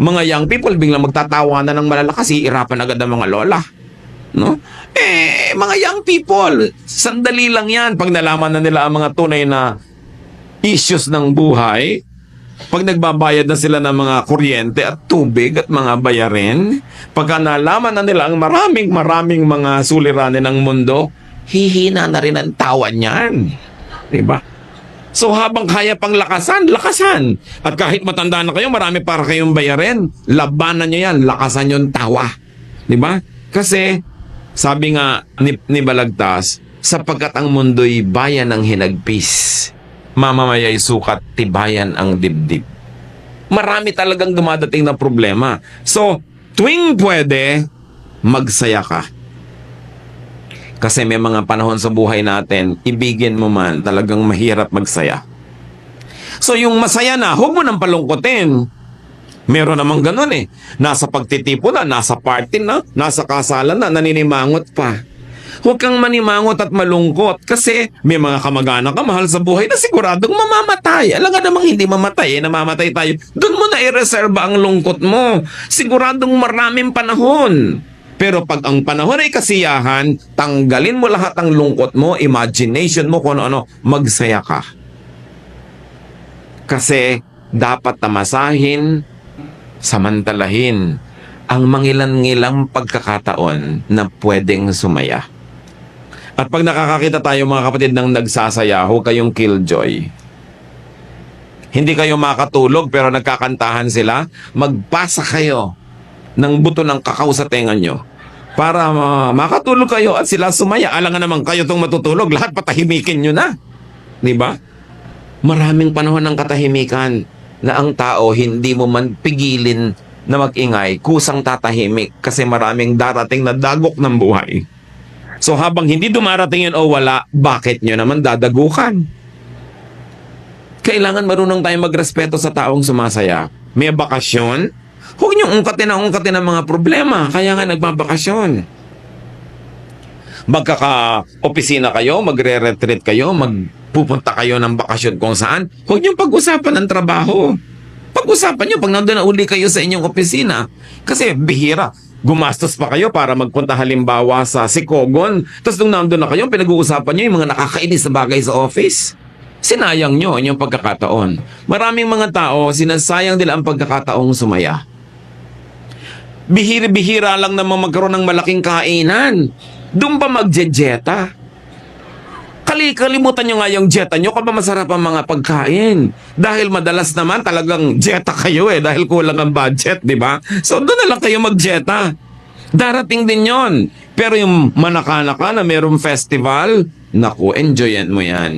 Mga young people biglang magtatawanan ng malalakas, iirapan agad ang mga lola. No? Mga young people, sandali lang yan pag nalaman na nila ang mga tunay na issues ng buhay. Pag nagbabayad na sila ng mga kuryente at tubig at mga bayarin, pagka nalaman na nila ang maraming mga suliranin ng mundo, hihina na rin ang tawa niyan. Diba? So habang kaya pang lakasan, lakasan. At kahit matanda na kayo, marami para kayong bayarin, labanan nyo yan, lakasan yung tawa. Diba? Kasi, sabi nga ni Balagtas, sapagkat ang mundo'y bayan ng hinagpis, mamamaya'y sukat, tibayan ang dibdib. Marami talagang dumadating na problema. So, tuwing pwede, magsaya ka. Kasi may mga panahon sa buhay natin, ibigin mo man, talagang mahirap magsaya. So, yung masaya na, huwag mo nang palungkotin. Meron namang ganun eh. Nasa pagtitipo na, nasa party na, nasa kasalan na, naninimangot pa. Huwag kang manimangot at malungkot kasi may mga kamag-anak ka mahal sa buhay na siguradong mamamatay. Alam nga namang hindi mamatay, namamatay tayo. Doon mo na i-reserva ang lungkot mo. Siguradong maraming panahon. Pero pag ang panahon ay kasiyahan, tanggalin mo lahat ang lungkot mo, imagination mo kung ano, magsaya ka. Kasi dapat tamasahin, samantalahin ang mangilan-ngilang pagkakataon na pwedeng sumaya. At pag nakakakita tayo mga kapatid ng nagsasaya, huwag kayong killjoy. Hindi kayo makatulog pero nagkakantahan sila, magpasa kayo ng buto ng kakao sa tenga nyo para makatulog kayo at sila sumaya. Alangan naman kayo itong matutulog, lahat patahimikin nyo na. Diba? Maraming panahon ng katahimikan na ang tao hindi mo man pigilin na mag-ingay, kusang tatahimik kasi maraming darating na dagok ng buhay. So habang hindi dumarating yun o wala, bakit nyo naman dadagukan? Kailangan marunong tayong magrespeto sa taong sumasaya. May bakasyon, huwag nyo ungkatin ang mga problema, kaya nga nagbabakasyon. Magkaka-opisina kayo, magre-retreat kayo, magpupunta kayo ng bakasyon kung saan, huwag nyo pag-usapan ang trabaho. Pag-usapan nyo pag nandun na uli kayo sa inyong opisina. Kasi bihira, gumastos pa kayo para magpunta halimbawa sa Sikogon. Tapos nung nandun na kayo, pinag-uusapan nyo yung mga nakakainis na bagay sa office. Sinayang nyo ang inyong pagkakataon. Maraming mga tao, sinasayang nila ang pagkakataong sumaya. Bihira-bihira lang naman magkaroon ng malaking kainan. Doon pa magjejeta. Kalimutan nyo nga yung jeta nyo kung masarap ang mga pagkain. Dahil madalas naman talagang jeta kayo dahil kulang ang budget, di ba? So doon na lang kayo magjeta. Darating din yon. Pero yung manaka-naka na mayroong festival, naku, enjoyan mo yan.